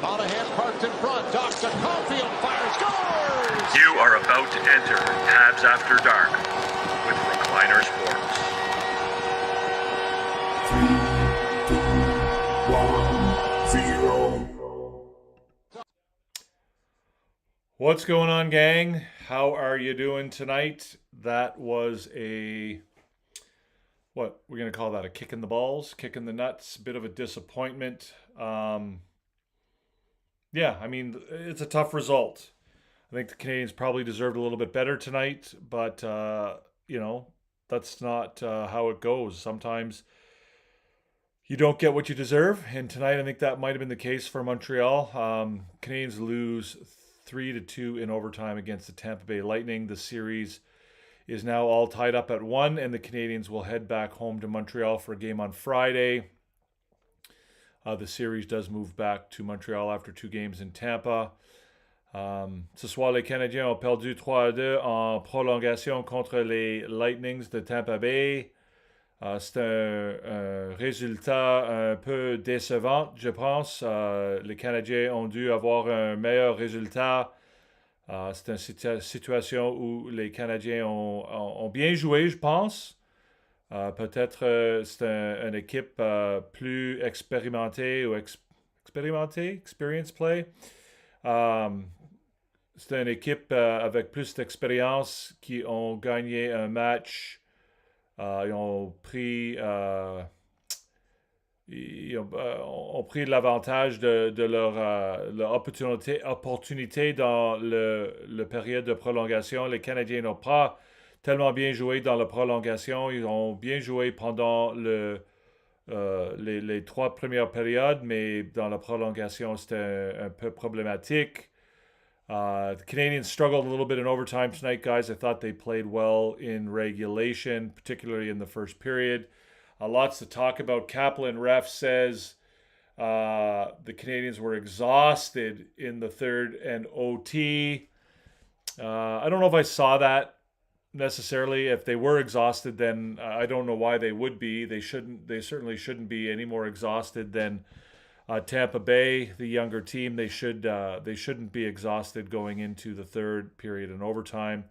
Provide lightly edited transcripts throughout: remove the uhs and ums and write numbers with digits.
Monahan parked in front. Dr. Caulfield fires, scores! You are about to enter Habs After Dark with Recliner Sports. 3, 2, 1, 0. What's going on, gang? How are you doing tonight? That was what we're going to call that, a kick in the balls, kick in the nuts, bit of a disappointment. Yeah, I mean, it's a tough result. I think the Canadiens probably deserved a little bit better tonight, but, that's not how it goes. Sometimes you don't get what you deserve, and tonight I think that might have been the case for Montreal. Canadiens lose 3-2 in overtime against the Tampa Bay Lightning. The series is now all tied up at 1, and the Canadiens will head back home to Montreal for a game on Friday. The series does move back to Montreal after 2 games in Tampa. Ce soir, les Canadiens ont perdu 3-2 en prolongation contre les Lightnings de Tampa Bay. C'est un résultat un peu décevant, je pense. Les Canadiens ont dû avoir un meilleur résultat. C'est une situation où les Canadiens ont bien joué, je pense. Peut-être c'est une équipe plus expérimentée ou experience play. C'est une équipe avec plus d'expérience qui ont gagné un match. Ils ont pris l'avantage de leur opportunité dans le période de prolongation. Les Canadiens n'ont pas tellement bien joué dans la prolongation. Ils ont bien joué pendant les 3 premières périodes, mais dans la prolongation, c'était un peu problématique. The Canadiens struggled a little bit in overtime tonight, guys. I thought they played well in regulation, particularly in the first period. Lots to talk about. Kaplan ref says the Canadiens were exhausted in the third and OT. I don't know if I saw that necessarily. If they were exhausted, then I don't know why they would be. They certainly shouldn't be any more exhausted than Tampa Bay, the younger team. They shouldn't be exhausted going into the third period in overtime.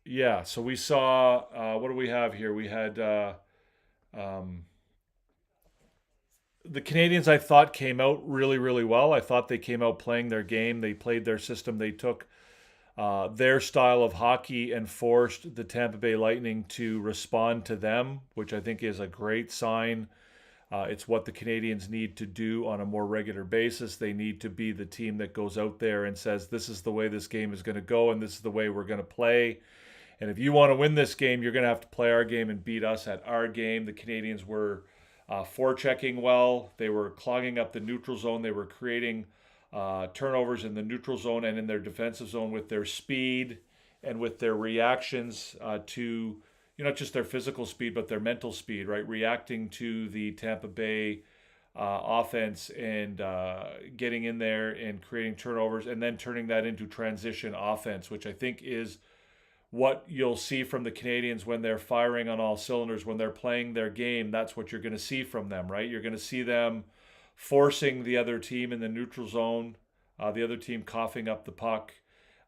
Yeah, so we saw, what do we have here? We had the Canadiens, I thought, came out really, really well. I thought they came out playing their game. They played their system. They took their style of hockey and forced the Tampa Bay Lightning to respond to them, which I think is a great sign. It's what the Canadiens need to do on a more regular basis. They need to be the team that goes out there and says, this is the way this game is going to go, and this is the way we're going to play. And if you want to win this game, you're going to have to play our game and beat us at our game. The Canadiens were forechecking well. They were clogging up the neutral zone. They were creating turnovers in the neutral zone and in their defensive zone with their speed and with their reactions to, not just their physical speed, but their mental speed, right? Reacting to the Tampa Bay offense and getting in there and creating turnovers and then turning that into transition offense, which I think is what you'll see from the Canadiens when they're firing on all cylinders, when they're playing their game. That's what you're going to see from them, right? You're going to see them forcing the other team in the neutral zone, the other team coughing up the puck,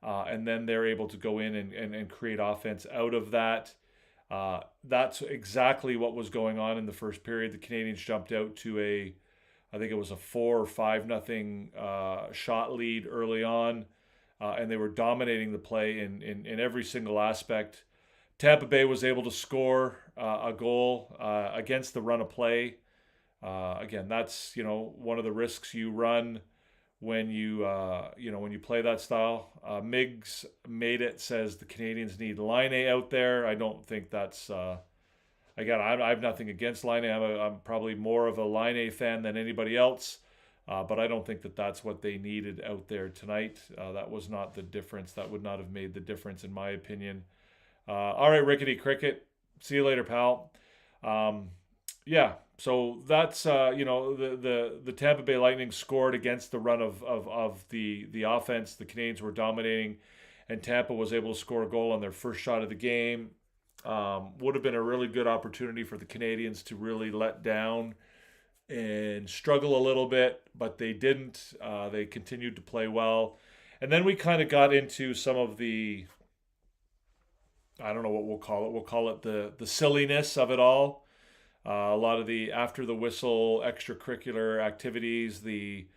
and then they're able to go in and create offense out of that. That's exactly what was going on in the first period. The Canadiens jumped out to I think it was a 4 or 5-0 shot lead early on. And they were dominating the play in every single aspect. Tampa Bay was able to score a goal against the run of play. Again, that's one of the risks you run when you play that style. Miggs made it, says the Canadiens need Laine out there. I don't think that's. Again, I have nothing against Laine. I'm probably more of a Laine fan than anybody else. But I don't think that that's what they needed out there tonight. That was not the difference. That would not have made the difference, in my opinion. All right, Rickety Cricket. See you later, pal. Yeah, so that's, the Tampa Bay Lightning scored against the run of the offense. The Canadiens were dominating, and Tampa was able to score a goal on their first shot of the game. Would have been a really good opportunity for the Canadiens to really let down and struggle a little bit, but they didn't. They continued to play well. And then we kind of got into some of the, I don't know what we'll call it. We'll call it the silliness of it all. A lot of the after the whistle extracurricular activities. We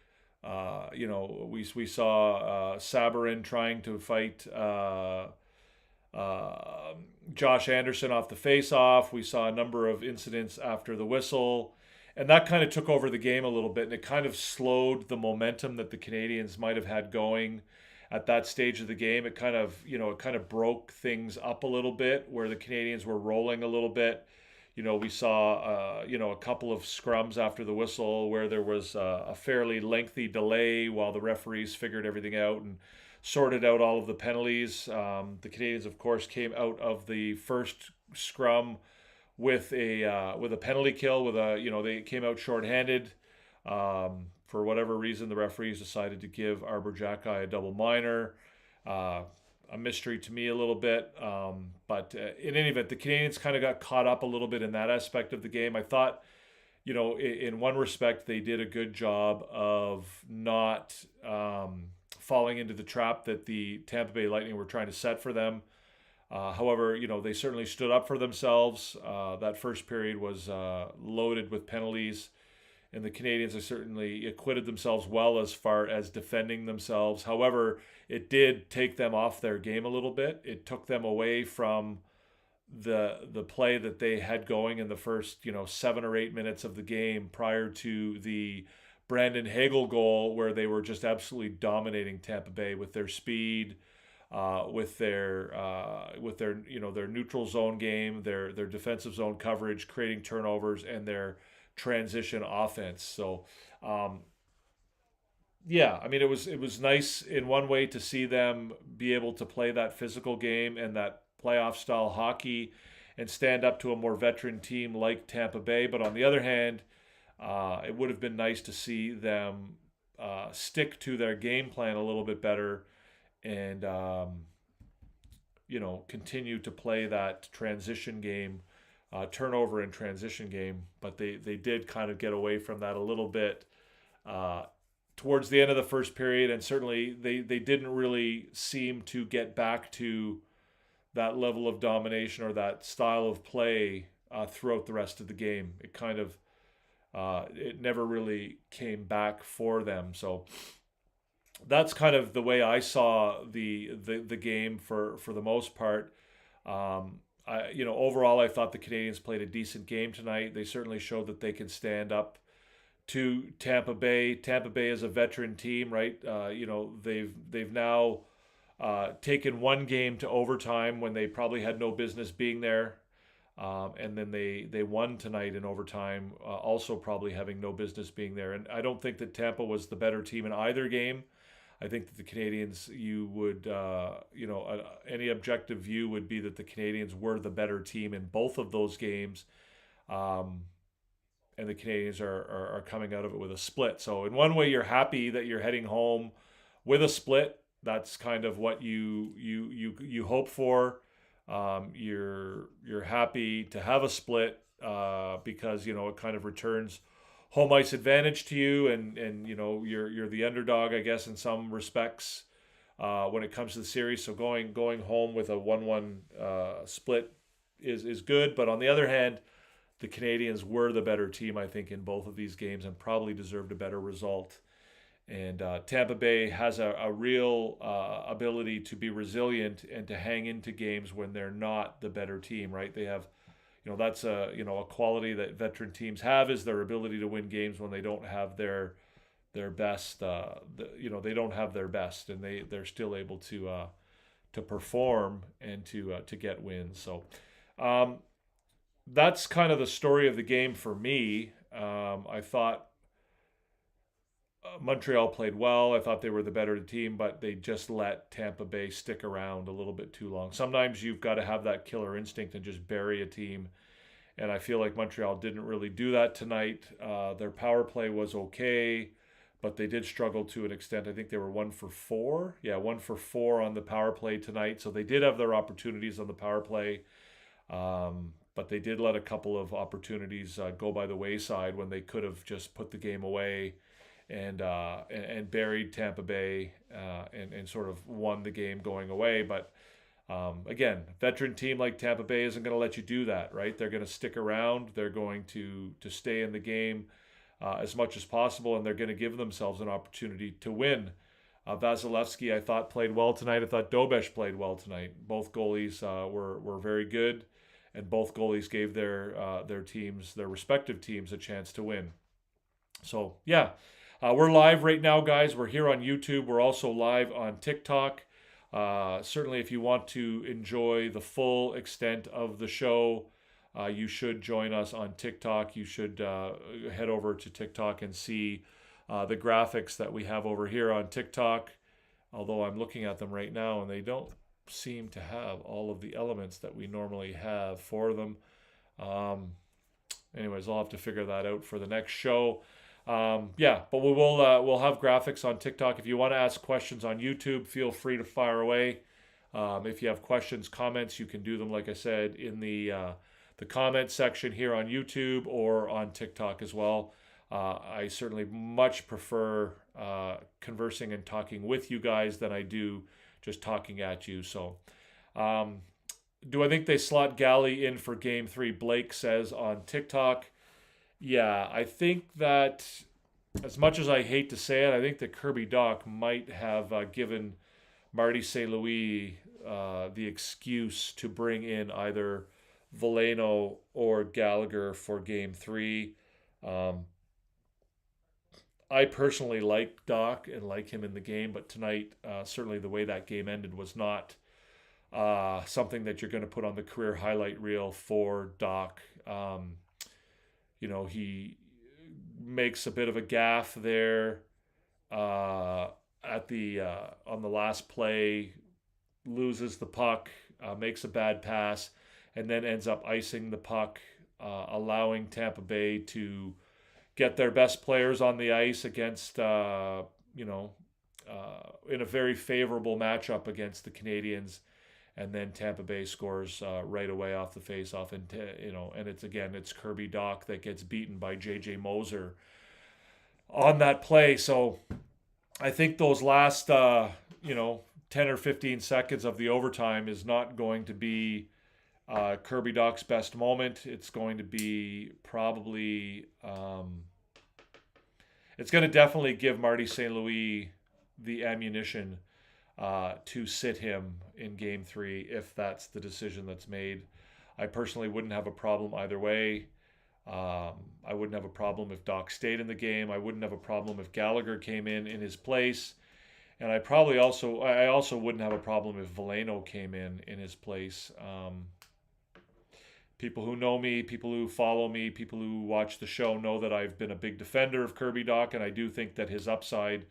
saw Sabarin trying to fight Josh Anderson off the face-off. We saw a number of incidents after the whistle, and that kind of took over the game a little bit, and it kind of slowed the momentum that the Canadiens might have had going at that stage of the game. It kind of broke things up a little bit, where the Canadiens were rolling a little bit. We saw a couple of scrums after the whistle where there was a fairly lengthy delay while the referees figured everything out and sorted out all of the penalties. The Canadiens, of course, came out of the first scrum with a penalty kill. They came out shorthanded. For whatever reason, the referees decided to give Arbor Jacki a double minor. A mystery to me a little bit. But in any event, the Canadiens kind of got caught up a little bit in that aspect of the game. I thought, in one respect, they did a good job of not falling into the trap that the Tampa Bay Lightning were trying to set for them. However, they certainly stood up for themselves. That first period was loaded with penalties, and the Canadiens have certainly acquitted themselves well as far as defending themselves. However, it did take them off their game a little bit. It took them away from the play that they had going in the first 7 or 8 minutes of the game prior to the Brandon Hagel goal, where they were just absolutely dominating Tampa Bay with their speed, with their neutral zone game, their defensive zone coverage, creating turnovers, and their transition offense. So it was nice in one way to see them be able to play that physical game and that playoff style hockey and stand up to a more veteran team like Tampa Bay. But on the other hand, it would have been nice to see them stick to their game plan a little bit better and continue to play that transition game, turnover and transition game. But they did kind of get away from that a little bit towards the end of the first period, and certainly they didn't really seem to get back to that level of domination or that style of play throughout the rest of the game. It kind of it never really came back for them. So that's kind of the way I saw the game for the most part. Overall, I thought the Canadiens played a decent game tonight. They certainly showed that they can stand up to Tampa Bay. Tampa Bay is a veteran team, right? They've now taken one game to overtime when they probably had no business being there. And then they won tonight in overtime, also probably having no business being there. And I don't think that Tampa was the better team in either game. I think that the Canadiens, any objective view would be that the Canadiens were the better team in both of those games. And the Canadiens are coming out of it with a split. So in one way, you're happy that you're heading home with a split. That's kind of what you hope for. You're happy to have a split because it kind of returns home ice advantage to you, and you're the underdog, I guess, in some respects when it comes to the series. So going home with a 1-1 split is good. But on the other hand, the Canadiens were the better team, I think, in both of these games and probably deserved a better result. And Tampa Bay has a real ability to be resilient and to hang into games when they're not the better team, right? They have, that's a quality that veteran teams have, is their ability to win games when they don't have their best. They don't have their best, and they're still able to perform and to get wins. So that's kind of the story of the game for me. I thought Montreal played well. I thought they were the better team, but they just let Tampa Bay stick around a little bit too long. Sometimes you've got to have that killer instinct and just bury a team, and I feel like Montreal didn't really do that tonight. Their power play was okay, but they did struggle to an extent. I think they were 1 for 4. Yeah, 1 for 4 on the power play tonight, so they did have their opportunities on the power play. but they did let a couple of opportunities go by the wayside when they could have just put the game away and buried Tampa Bay and sort of won the game going away. But again, veteran team like Tampa Bay isn't going to let you do that, right? They're going to stick around. They're going to stay in the game as much as possible, and they're going to give themselves an opportunity to win. Vasilevsky, I thought, played well tonight. I thought Dobesh played well tonight. Both goalies were very good, and both goalies gave their respective teams a chance to win. So, yeah, we're live right now, guys. We're here on YouTube. We're also live on TikTok. Certainly, if you want to enjoy the full extent of the show, you should join us on TikTok. You should head over to TikTok and see the graphics that we have over here on TikTok, although I'm looking at them right now and they don't seem to have all of the elements that we normally have for them. Anyways, I'll have to figure that out for the next show. But we'll have graphics on TikTok. If you want to ask questions on YouTube, feel free to fire away. If you have questions, comments, you can do them, like I said, in the comment section here on YouTube or on TikTok as well. I certainly much prefer conversing and talking with you guys than I do just talking at you. So, do I think they slot Galley in for Game 3? Blake says on TikTok. Yeah, I think that, as much as I hate to say it, I think that Kirby Dach might have given Marty St. Louis the excuse to bring in either Veleno or Gallagher for Game 3. I personally like Doc and like him in the game, but tonight, certainly the way that game ended was not something that you're going to put on the career highlight reel for Doc. He makes a bit of a gaffe there on the last play, loses the puck, makes a bad pass, and then ends up icing the puck, allowing Tampa Bay to get their best players on the ice against, in a very favorable matchup against the Canadiens, and then Tampa Bay scores right away off the faceoff, and it's Kirby Dach that gets beaten by J.J. Moser on that play. So I think those last 10 or 15 seconds of the overtime is not going to be Kirby Dach's best moment. It's going to be probably it's going to definitely give Marty St. Louis the ammunition to sit him in Game 3 if that's the decision that's made. I personally wouldn't have a problem either way. I wouldn't have a problem if Dach stayed in the game. I wouldn't have a problem if Gallagher came in his place. And I also wouldn't have a problem if Veleno came in his place. People who know me, people who follow me, people who watch the show know that I've been a big defender of Kirby Dach, and I do think that his upside,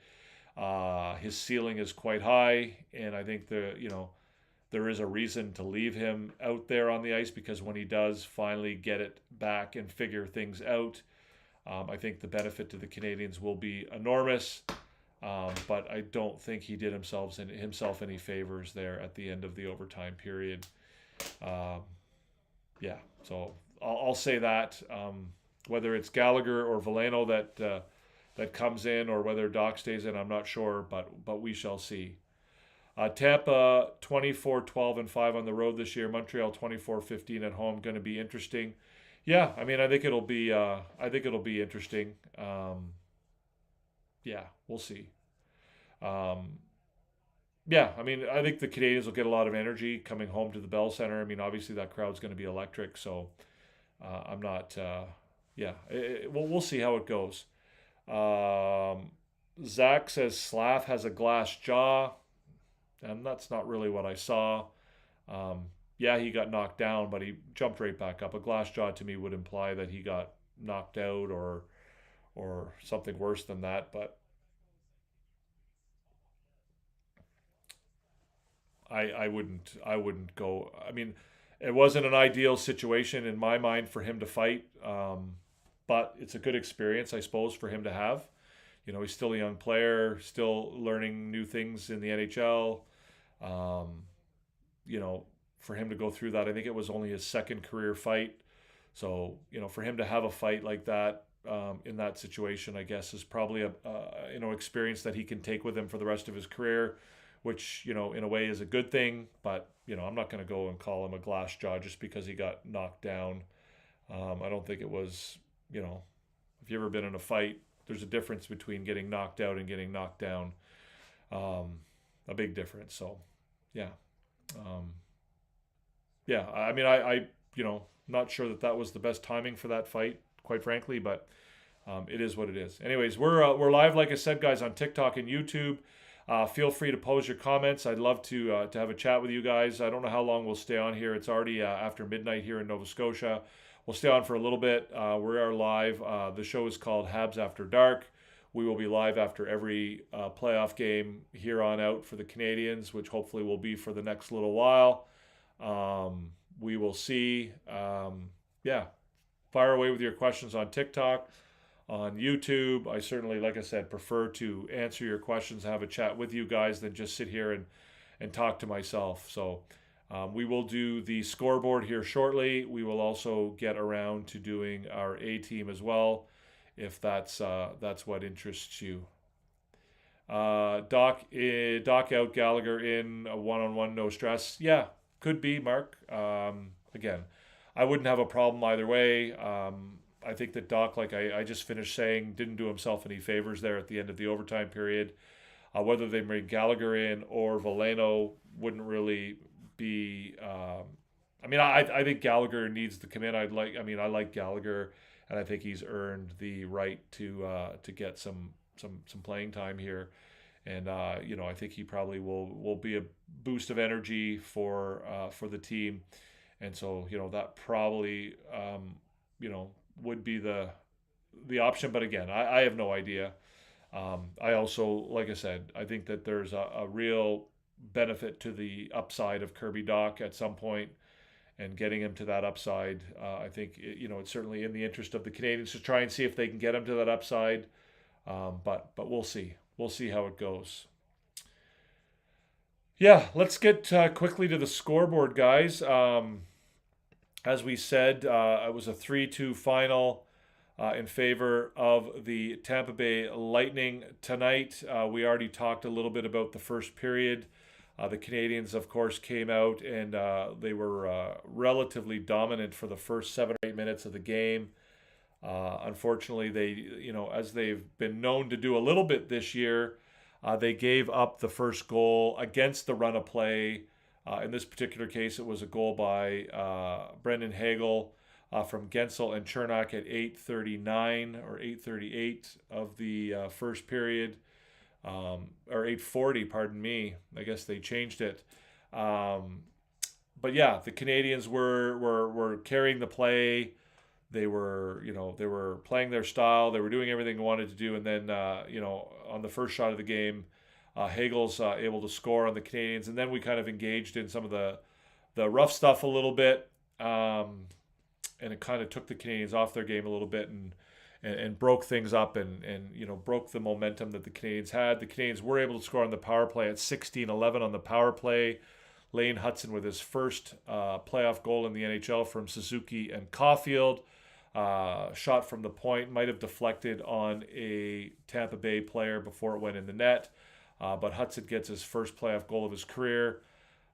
his ceiling is quite high, and I think there is a reason to leave him out there on the ice, because when he does finally get it back and figure things out, I think the benefit to the Canadiens will be enormous. But I don't think he did himself any favors there at the end of the overtime period. So I'll say that. Whether it's Gallagher or Veleno that comes in, or whether Dach stays in, I'm not sure, but we shall see. Tampa 24-12-5 on the road this year. Montreal 24-15 at home. Going to be interesting. Yeah, I think it'll be interesting. We'll see. I think the Canadiens will get a lot of energy coming home to the Bell Center. Obviously that crowd's going to be electric, so I'm not. We'll see how it goes. Zach says Slaf has a glass jaw, and that's not really what I saw. He got knocked down, but he jumped right back up. A glass jaw to me would imply that he got knocked out or something worse than that, but I wouldn't go. It wasn't an ideal situation in my mind for him to fight, but it's a good experience, I suppose, for him to have. He's still a young player, still learning new things in the NHL. for him to go through that. I think it was only his second career fight. So, for him to have a fight like that in that situation, I guess, is probably a experience that he can take with him for the rest of his career, which, in a way is a good thing. But, I'm not going to go and call him a glass jaw just because he got knocked down. I don't think it was, if you've ever been in a fight, there's a difference between getting knocked out and getting knocked down. A big difference. So, yeah. I not sure that was the best timing for that fight, quite frankly, but it is what it is. Anyways, we're live, like I said, guys, on TikTok and YouTube. Feel free to pose your comments. I'd love to have a chat with you guys. I don't know how long we'll stay on here. It's already after midnight here in Nova Scotia. We'll stay on for a little bit. We are live. The show is called Habs After Dark. We will be live after every playoff game here on out for the Canadiens, which hopefully will be for the next little while. We will see. Fire away with your questions on TikTok, on YouTube. I certainly, like I said, prefer to answer your questions, have a chat with you guys than just sit here and talk to myself. So we will do the scoreboard here shortly. We will also get around to doing our A team as well, if that's what interests you. Doc out, Gallagher in, a one-on-one, no stress. Yeah, could be, Mark. Again, I wouldn't have a problem either way. I think that Doc, like I just finished saying, didn't do himself any favors there at the end of the overtime period. Whether they bring Gallagher in or Veleno wouldn't really be. I think Gallagher needs to come in. I like Gallagher, and I think he's earned the right to get some playing time here. And I think he probably will be a boost of energy for the team. And so, that probably, would be the option. But again, I have no idea. I also, like I said, I think that there's a real benefit to the upside of Kirby Dach at some point, and getting him to that upside. I think, it's certainly in the interest of the Canadiens to try and see if they can get him to that upside. But we'll see. We'll see how it goes. Yeah, let's get quickly to the scoreboard, guys. As we said, it was a 3-2 final in favor of the Tampa Bay Lightning tonight. We already talked a little bit about the first period. The Canadiens, of course, came out and they were relatively dominant for the first 7 or 8 minutes of the game. Unfortunately, they, as they've been known to do a little bit this year, they gave up the first goal against the run of play. In this particular case, it was a goal by Brendan Hagel from Gensel and Chernak at 8:39 or 8:38 of the first period, or 8:40, pardon me. I guess they changed it. But yeah, the Canadiens were carrying the play. They were, they were playing their style. They were doing everything they wanted to do. And then, on the first shot of the game, Hagel's able to score on the Canadiens. And then we kind of engaged in some of the rough stuff a little bit. And it kind of took the Canadiens off their game a little bit and broke things up and broke the momentum that the Canadiens had. The Canadiens were able to score on the power play at 16-11 on the power play. Lane Hutson with his first playoff goal in the NHL from Suzuki and Caulfield. Shot from the point, might have deflected on a Tampa Bay player before it went in the net. But Hutson gets his first playoff goal of his career.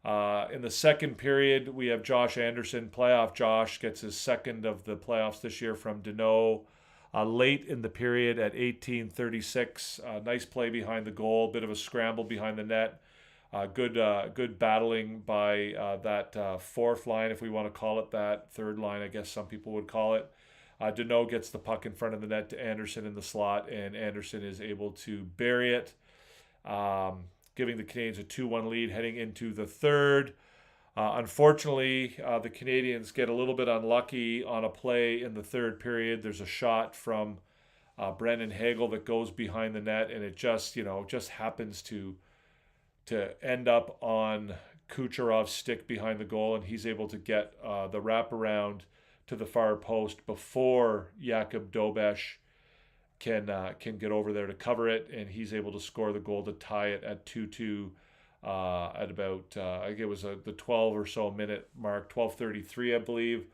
In the second period, we have Josh Anderson. Playoff Josh gets his second of the playoffs this year from Deneau. Late in the period at 18:36. Nice play behind the goal. Bit of a scramble behind the net. Good battling by that fourth line, if we want to call it that. Third line, I guess some people would call it. Deneau gets the puck in front of the net to Anderson in the slot, and Anderson is able to bury it, giving the Canadiens a 2-1 lead heading into the third. Unfortunately, the Canadiens get a little bit unlucky on a play in the third period. There's a shot from Brendan Hagel that goes behind the net, and it just happens to end up on Kucherov's stick behind the goal, and he's able to get the wraparound to the far post before Jakub Dobesh can get over there to cover it, and he's able to score the goal to tie it at 2-2 at about, I think it was the 12 or so minute mark, 12:33, I believe,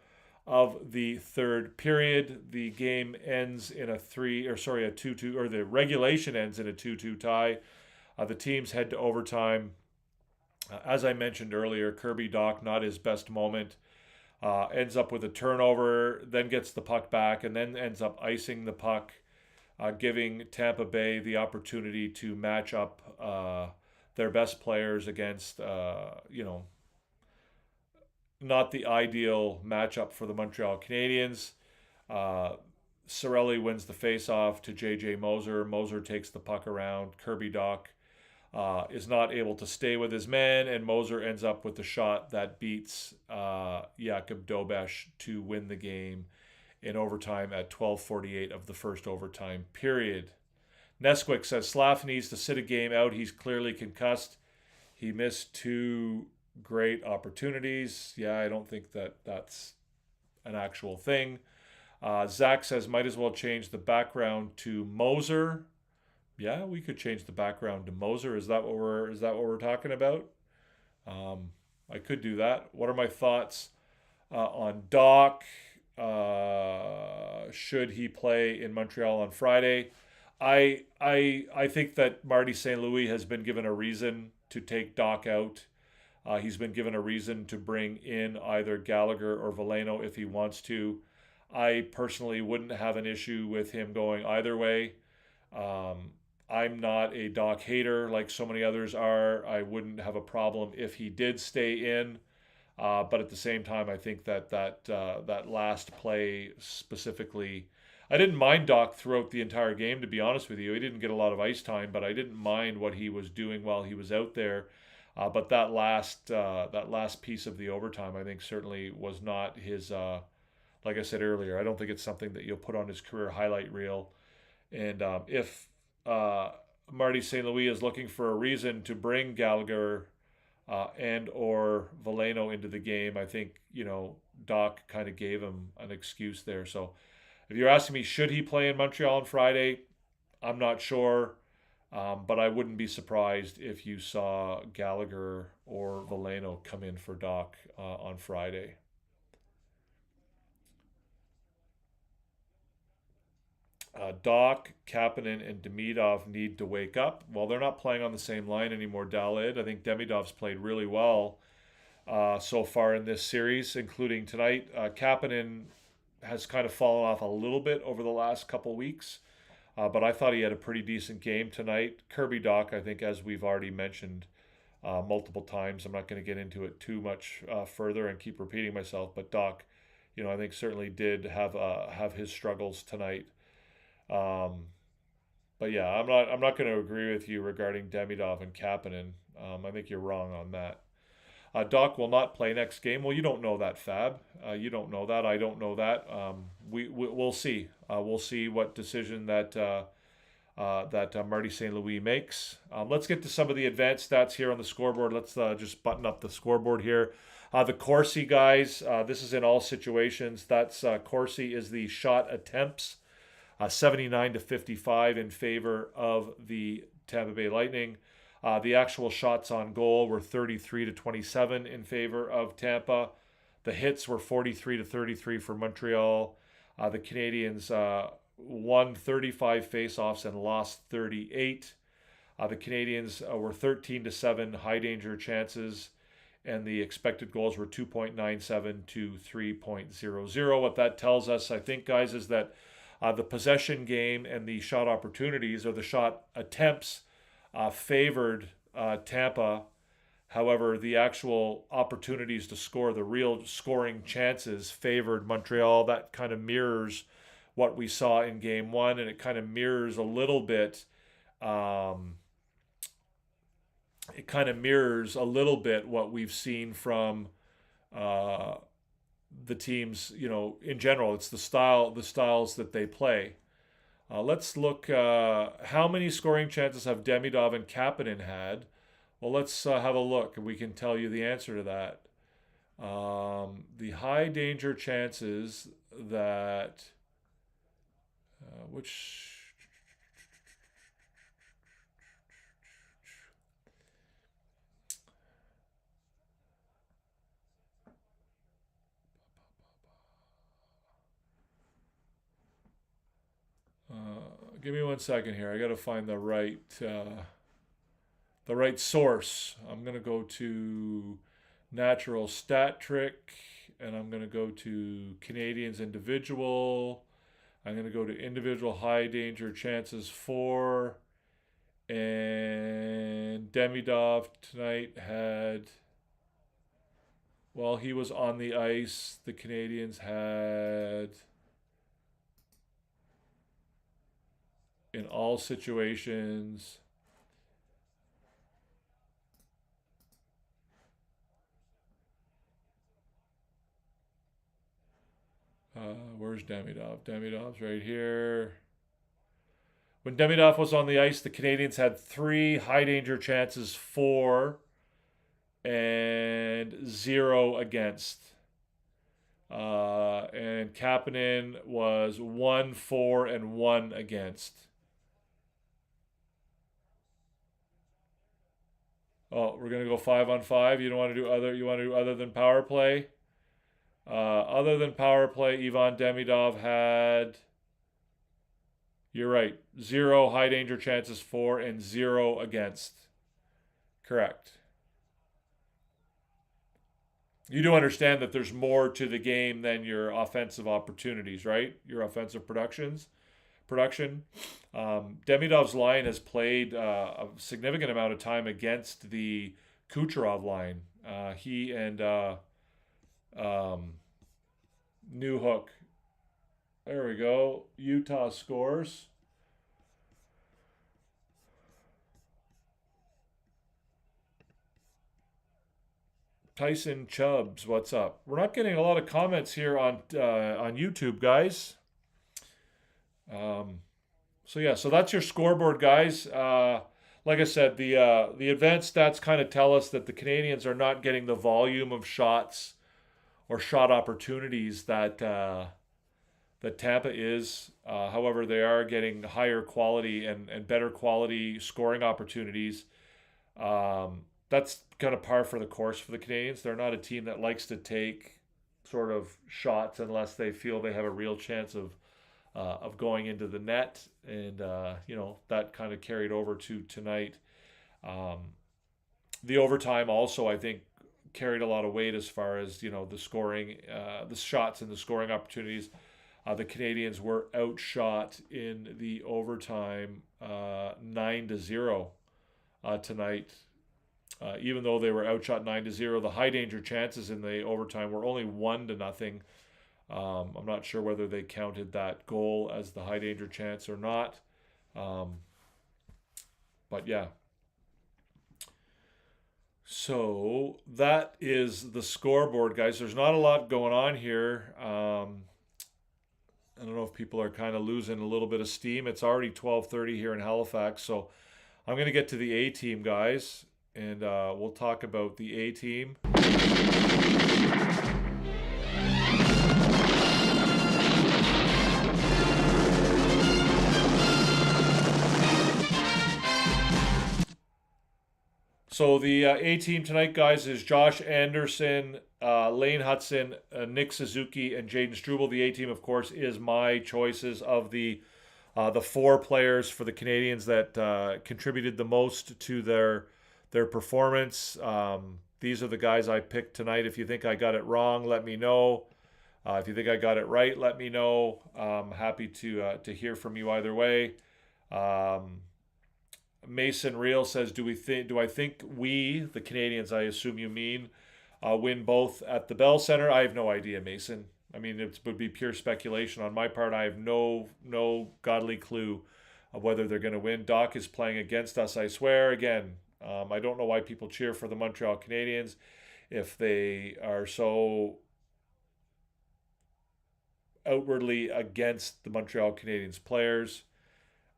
of the third period. The game ends in a 2-2, or the regulation ends in a 2-2 tie. The teams head to overtime. As I mentioned earlier, Kirby Dach, not his best moment. Ends up with a turnover, then gets the puck back, and then ends up icing the puck, giving Tampa Bay the opportunity to match up their best players against, not the ideal matchup for the Montreal Canadiens. Cirelli wins the faceoff to J.J. Moser. Moser takes the puck around. Kirby Dach is not able to stay with his man, and Moser ends up with the shot that beats Jakub Dobeš to win the game in overtime at 12:48 of the first overtime period. Nesquik says Slaf needs to sit a game out. He's clearly concussed. He missed 2 great opportunities. Yeah, I don't think that's an actual thing. Zach says might as well change the background to Moser. Yeah, we could change the background to Moser. Is that what we're talking about? I could do that. What are my thoughts on Dach? Should he play in Montreal on Friday? I think that Marty St. Louis has been given a reason to take Dach out. He's been given a reason to bring in either Gallagher or Veleno if he wants to. I personally wouldn't have an issue with him going either way. I'm not a Dach hater like so many others are. I wouldn't have a problem if he did stay in. But at the same time, I think that last play specifically, I didn't mind Dach throughout the entire game, to be honest with you. He didn't get a lot of ice time, but I didn't mind what he was doing while he was out there. But that last piece of the overtime, I think, certainly was not his. Like I said earlier, I don't think it's something that you'll put on his career highlight reel. And if Marty St. Louis is looking for a reason to bring Gallagher and or Veleno into the game, I think Dach kind of gave him an excuse there. So if you're asking me, should he play in Montreal on Friday? I'm not sure. But I wouldn't be surprised if you saw Gallagher or Veleno come in for Dach on Friday. Dach, Kapanen, and Demidov need to wake up. Well, they're not playing on the same line anymore, Dalid. I think Demidov's played really well so far in this series, including tonight. Kapanen has kind of fallen off a little bit over the last couple weeks. But I thought he had a pretty decent game tonight. Kirby Dach, I think, as we've already mentioned multiple times, I'm not going to get into it too much further and keep repeating myself. But Dach, I think certainly did have his struggles tonight. But yeah, I'm not going to agree with you regarding Demidov and Kapanen. I think you're wrong on that. Dach will not play next game. Well, you don't know that, Fab. You don't know that. I don't know that. We'll see. We'll see what decision that Marty St. Louis makes. Let's get to some of the advanced stats here on the scoreboard. Let's just button up the scoreboard here. The Corsi guys, this is in all situations. That's Corsi is the shot attempts, 79-55 in favor of the Tampa Bay Lightning. The actual shots on goal were 33-27 in favor of Tampa. The hits were 43-33 for Montreal. The Canadiens won 35 faceoffs and lost 38. The Canadiens were 13-7 high danger chances, and the expected goals were 2.97 to 3.00. What that tells us, I think, guys, is that the possession game and the shot opportunities, or the shot attempts, favored Tampa. However, the actual opportunities to score, the real scoring chances, favored Montreal. That kind of mirrors what we saw in Game 1, and it kind of mirrors a little bit. What we've seen from the teams. In general, it's the styles that they play. Let's look. How many scoring chances have Demidov and Kapanen had? Well, let's have a look, and we can tell you the answer to that. The high danger chances that Give me 1 second here. I got to find the right source. I'm going to go to Natural Stat Trick, and I'm going to go to Canadiens individual. I'm going to go to individual high danger chances for, and Demidov tonight had, while he was on the ice, the Canadiens had, in all situations, where's Demidov? Demidov's right here. When Demidov was on the ice, the Canadiens had 3 high danger chances for and 0 against. And Kapanen was 1 for and 1 against. Oh, we're gonna go 5-on-5. You don't want to do other. You want to do other than power play. Other than power play, Ivan Demidov had. You're right. 0 high danger chances for and 0 against. Correct. You do understand that there's more to the game than your offensive opportunities, right? Your offensive production. Demidov's line has played a significant amount of time against the Kucherov line. He and New Hook. There we go. Utah scores. Tyson Chubbs, what's up? We're not getting a lot of comments here on YouTube, guys. So that's your scoreboard, guys. Like I said, the advanced stats kind of tell us that the Canadiens are not getting the volume of shots or shot opportunities that Tampa is. However, they are getting higher quality and better quality scoring opportunities. That's kind of par for the course for the Canadiens. They're not a team that likes to take sort of shots unless they feel they have a real chance of going into the net, and that kind of carried over to tonight. The overtime also, I think, carried a lot of weight as far as the scoring, the shots and the scoring opportunities. The Canadiens were outshot in the overtime 9-0 tonight. Even though they were outshot 9-0, the high danger chances in the overtime were only 1-0. I'm not sure whether they counted that goal as the high danger chance or not. But yeah. So that is the scoreboard, guys. There's not a lot going on here. I don't know if people are kind of losing a little bit of steam. It's already 12:30 here in Halifax, so I'm going to get to the A team, guys, and we'll talk about the A team. So the A team tonight, guys, is Josh Anderson, Lane Hudson, Nick Suzuki, and Jaden Struble. The A team, of course, is my choices of the 4 players for the Canadiens that contributed the most to their performance. These are the guys I picked tonight. If you think I got it wrong, let me know. If you think I got it right, let me know. I'm happy to hear from you either way. Mason Real says, do I think we, the Canadiens, I assume you mean, win both at the Bell Center? I have no idea, Mason. I mean, it would be pure speculation on my part. I have no godly clue of whether they're going to win. Doc is playing against us, I swear. Again, I don't know why people cheer for the Montreal Canadiens if they are so outwardly against the Montreal Canadiens players.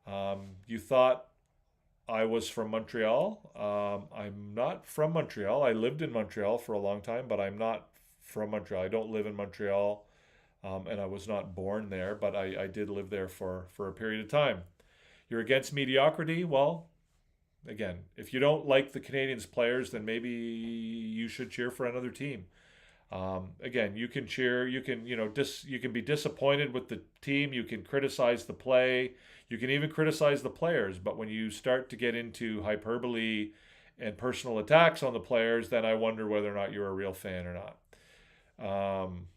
You thought I was from Montreal. I'm not from Montreal. I lived in Montreal for a long time, but I'm not from Montreal. I don't live in Montreal, and I was not born there, but I did live there for a period of time. You're against mediocrity? Well, again, if you don't like the Canadiens players, then maybe you should cheer for another team. Again, you can cheer, you can you can be disappointed with the team, you can criticize the play, you can even criticize the players. But when you start to get into hyperbole and personal attacks on the players, then I wonder whether or not you're a real fan or not. Um,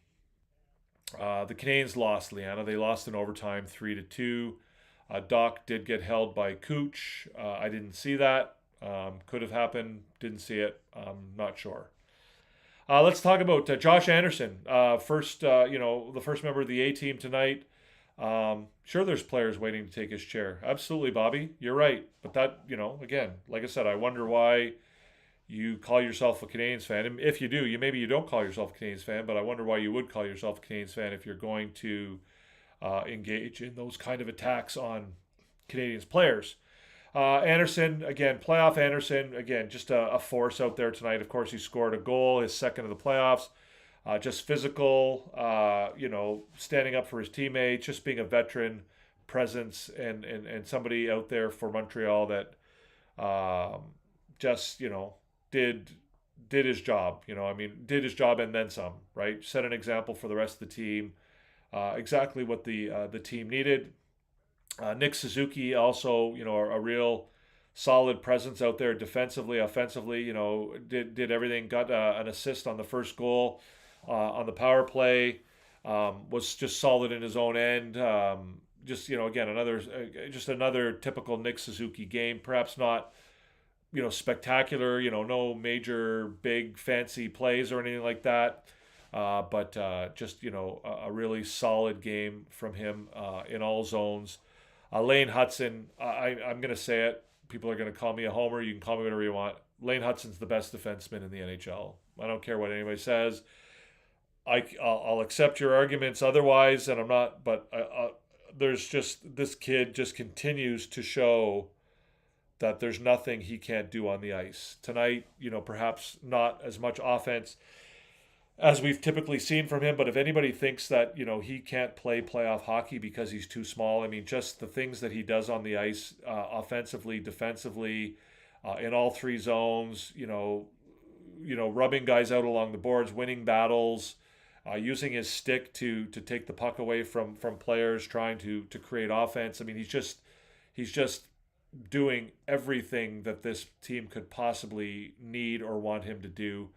the Canadiens lost, Liana. They lost in overtime, 3-2. Doc did get held by Cooch. I didn't see that. Could have happened. Didn't see it. Not sure. Let's talk about Josh Anderson. First, the first member of the A team tonight. Sure, there's players waiting to take his chair. Absolutely, Bobby. You're right. But that, again, like I said, I wonder why you call yourself a Canadiens fan. And if you do, maybe you don't call yourself a Canadiens fan, but I wonder why you would call yourself a Canadiens fan if you're going to engage in those kind of attacks on Canadiens players. Anderson, again, playoff Anderson, again, just a force out there tonight. Of course, he scored a goal, his second of the playoffs. Just physical, standing up for his teammates, just being a veteran presence and somebody out there for Montreal that just, did his job. Did his job and then some, right? Set an example for the rest of the team. Exactly what the team needed. Nick Suzuki also, a real solid presence out there defensively, offensively. Did everything. Got an assist on the first goal on the power play. Was just solid in his own end. Again, another typical Nick Suzuki game. Perhaps not, spectacular. No major big fancy plays or anything like that. But just a really solid game from him in all zones. Lane Hudson, I'm going to say it. People are going to call me a homer. You can call me whatever you want. Lane Hudson's the best defenseman in the NHL. I don't care what anybody says. I'll accept your arguments otherwise, and I'm not. But there's just this kid just continues to show that there's nothing he can't do on the ice. Tonight, perhaps not as much offense as we've typically seen from him, but if anybody thinks that, he can't play playoff hockey because he's too small, just the things that he does on the ice, offensively, defensively, in all three zones, rubbing guys out along the boards, winning battles, using his stick to take the puck away from players, trying to create offense. He's just doing everything that this team could possibly need or want him to do.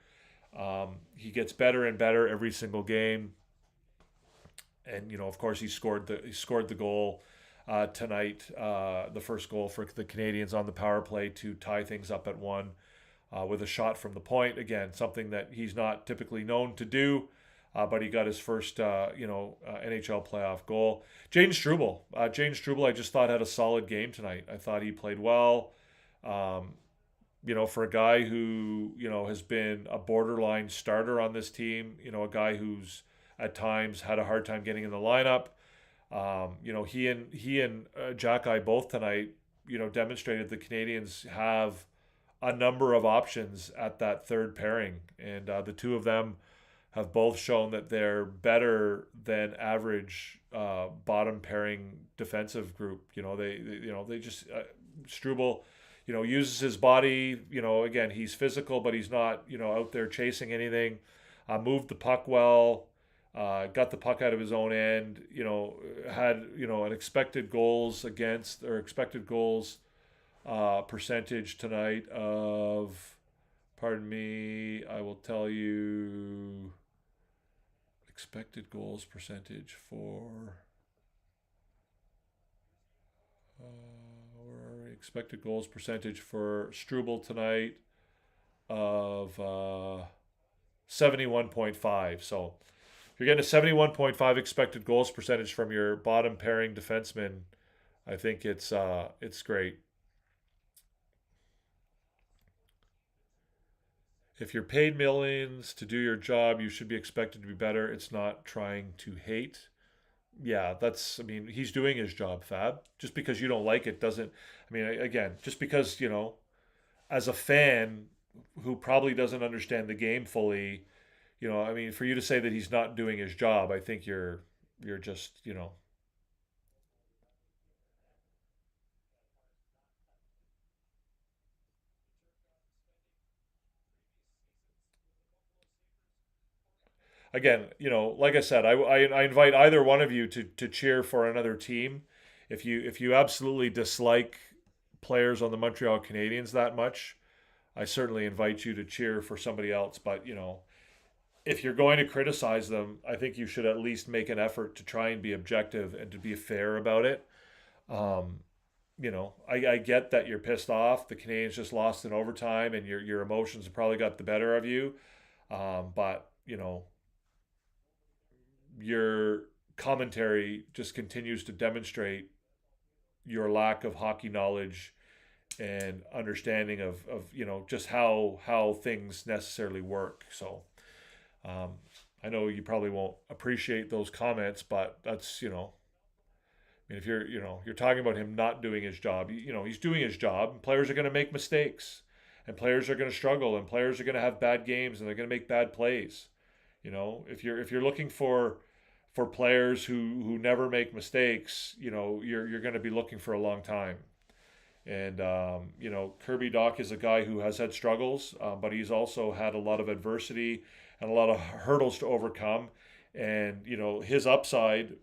He gets better and better every single game, and of course he scored the goal tonight, the first goal for the Canadiens on the power play to tie things up at 1 with a shot from the point. Again, something that he's not typically known to do, but he got his first NHL playoff goal. Jaden Struble, I just thought had a solid game tonight. I thought he played well. For a guy who, has been a borderline starter on this team, a guy who's at times had a hard time getting in the lineup. He and Jack-Eye both tonight, demonstrated the Canadiens have a number of options at that third pairing. And the two of them have both shown that they're better than average bottom pairing defensive group. They just Struble, uses his body. Again, he's physical, but he's not, out there chasing anything. Moved the puck well, got the puck out of his own end. Had an expected goals against or expected goals percentage tonight of, pardon me, I will tell you, expected goals percentage for. Expected goals percentage for Struble tonight of 71.5. So if you're getting a 71.5 expected goals percentage from your bottom pairing defenseman, I think it's great. If you're paid millions to do your job, you should be expected to be better. It's not trying to hate. Yeah, he's doing his job, Fab. Just because you don't like it doesn't, again, just because, as a fan who probably doesn't understand the game fully, for you to say that he's not doing his job, I think you're just, again, like I said, I invite either one of you to cheer for another team. If you absolutely dislike players on the Montreal Canadiens that much, I certainly invite you to cheer for somebody else. But if you're going to criticize them, I think you should at least make an effort to try and be objective and to be fair about it. Um, I get that you're pissed off. The Canadiens just lost in overtime, and your emotions have probably got the better of you. But your commentary just continues to demonstrate your lack of hockey knowledge and understanding of just how things necessarily work. So I know you probably won't appreciate those comments, but that's I mean, if you're talking about him not doing his job, he's doing his job. And players are going to make mistakes, and players are going to struggle, and players are going to have bad games, and they're going to make bad plays. If you're looking for players who never make mistakes, you're going to be looking for a long time. And Kirby Dach is a guy who has had struggles, but he's also had a lot of adversity and a lot of hurdles to overcome. And his upside,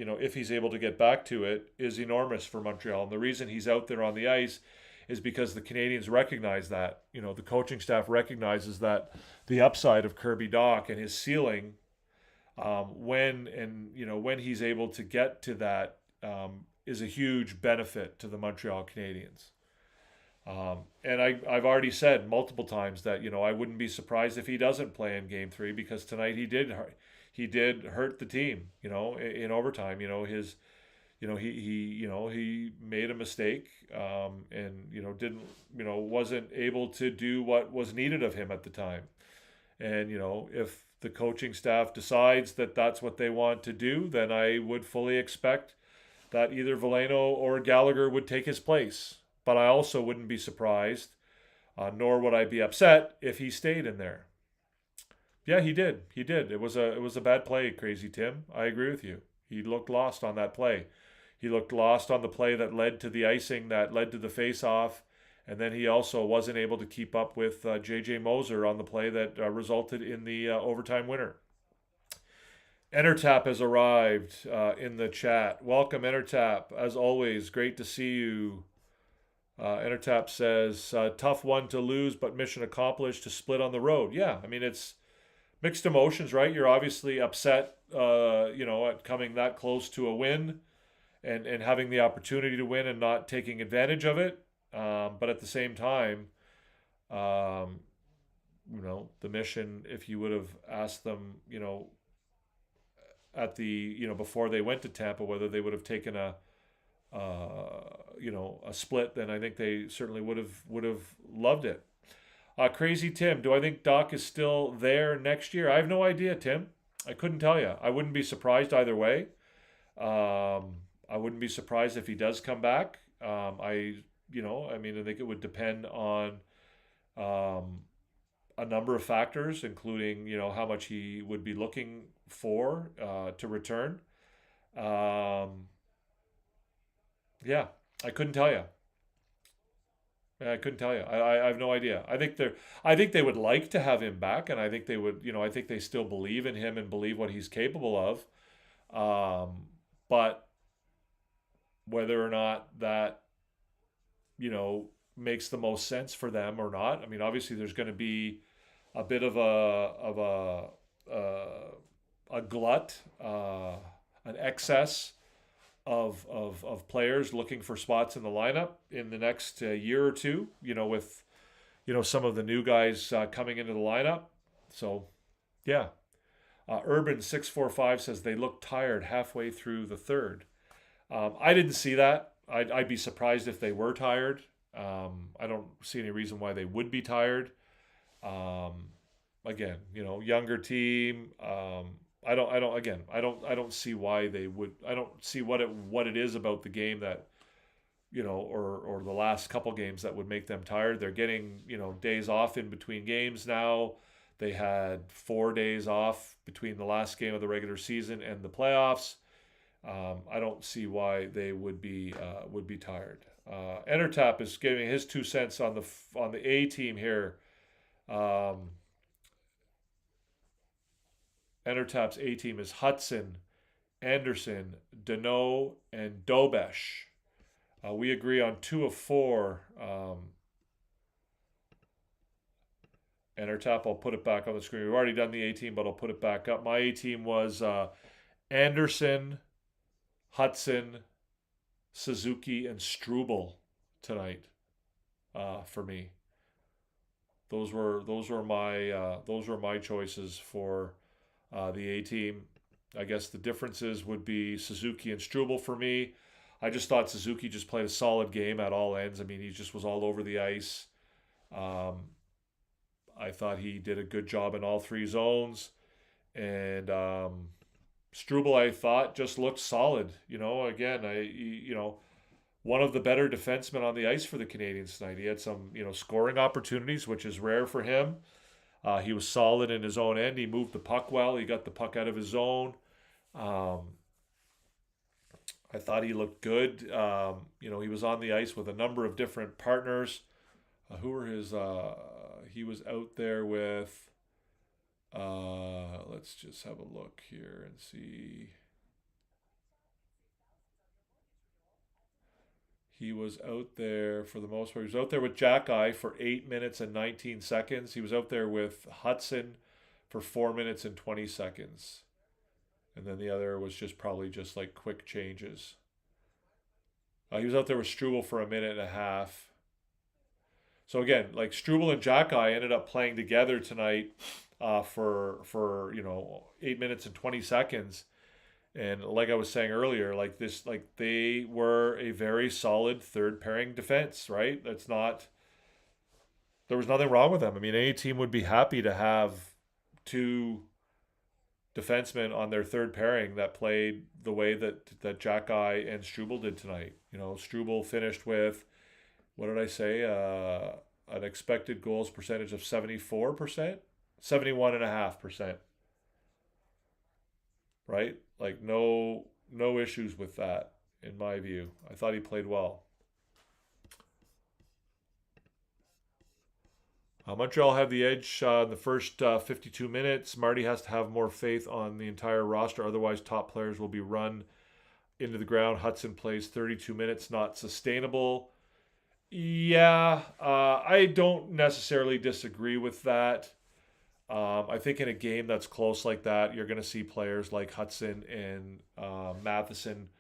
if he's able to get back to it, is enormous for Montreal. And the reason he's out there on the ice is because the Canadiens recognize that. The coaching staff recognizes that the upside of Kirby Dach and his ceiling, when he's able to get to that, is a huge benefit to the Montreal Canadiens. And I've already said multiple times that I wouldn't be surprised if he doesn't play in Game 3, because tonight he did hurt the team. In overtime. He made a mistake, and didn't wasn't able to do what was needed of him at the time. And if the coaching staff decides that that's what they want to do, then I would fully expect that either Veleno or Gallagher would take his place. But I also wouldn't be surprised, nor would I be upset if he stayed in there. Yeah, he did. He did. It was a bad play, Crazy Tim. I agree with you. He looked lost on that play. He looked lost on the play that led to the icing, that led to the face-off. And then he also wasn't able to keep up with J.J. Moser on the play that resulted in the overtime winner. Entertap has arrived in the chat. Welcome, Entertap. As always, great to see you. Entertap says, tough one to lose, but mission accomplished to split on the road. Yeah, I mean, it's mixed emotions, right? You're obviously upset, at coming that close to a win and having the opportunity to win and not taking advantage of it. But at the same time, the mission, if you would have asked them, at the, before they went to Tampa, whether they would have taken a split, then I think they certainly would have loved it. Crazy Tim, do I think Dach is still there next year? I have no idea, Tim. I couldn't tell you. I wouldn't be surprised either way. I wouldn't be surprised if he does come back. I think it would depend on a number of factors, including, how much he would be looking for to return. Yeah, I couldn't tell you. I couldn't tell you. I have no idea. I think they would like to have him back, and I think they would. I think they still believe in him and believe what he's capable of. But whether or not that, makes the most sense for them or not. I mean, obviously, there's going to be a bit of a glut, an excess of players looking for spots in the lineup in the next year or two, with, some of the new guys coming into the lineup. So, yeah. Urban 645 says they look tired halfway through the third. I didn't see that. I'd be surprised if they were tired. I don't see any reason why they would be tired. Again, younger team. I don't see why they would. I don't see what it is about the game that, or the last couple games that would make them tired. They're getting, days off in between games now. They had 4 days off between the last game of the regular season and the playoffs. I don't see why they would be tired. Entertap is giving his 2 cents on the A team here. Entertap's A team is Hudson, Anderson, Deneau, and Dobesh. We agree on 2 of 4. Entertap, I'll put it back on the screen. We've already done the A team, but I'll put it back up. My A team was Anderson, Hudson, Suzuki, and Struble tonight for me. Those were my choices for the A team. I guess the differences would be Suzuki and Struble for me. I just thought Suzuki just played a solid game at all ends. I mean, he just was all over the ice. I thought he did a good job in all 3 zones. And Struble, I thought, just looked solid. Again, one of the better defensemen on the ice for the Canadiens tonight. He had some, scoring opportunities, which is rare for him. He was solid in his own end. He moved the puck well. He got the puck out of his zone. I thought he looked good. He was on the ice with a number of different partners. Who were his... he was out there with... let's just have a look here and see... He was out there for the most part. He was out there with Jack-Eye for 8 minutes and 19 seconds. He was out there with Hudson for 4 minutes and 20 seconds. And then the other was probably just like quick changes. He was out there with Struble for a minute and a half. So again, like Struble and Jack-Eye ended up playing together tonight for 8 minutes and 20 seconds. And like I was saying earlier, they were a very solid third pairing defense, right? There was nothing wrong with them. I mean, any team would be happy to have 2 defensemen on their third pairing that played the way that Jack-Eye and Struble did tonight. Struble finished with, what did I say? An expected goals percentage of 74%? 71.5%. Right? Like no issues with that, in my view. I thought he played well. Montreal have the edge in the first 52 minutes. Marty has to have more faith on the entire roster. Otherwise, top players will be run into the ground. Hudson plays 32 minutes. Not sustainable. Yeah, I don't necessarily disagree with that. I think in a game that's close like that, you're going to see players like Hudson and Matheson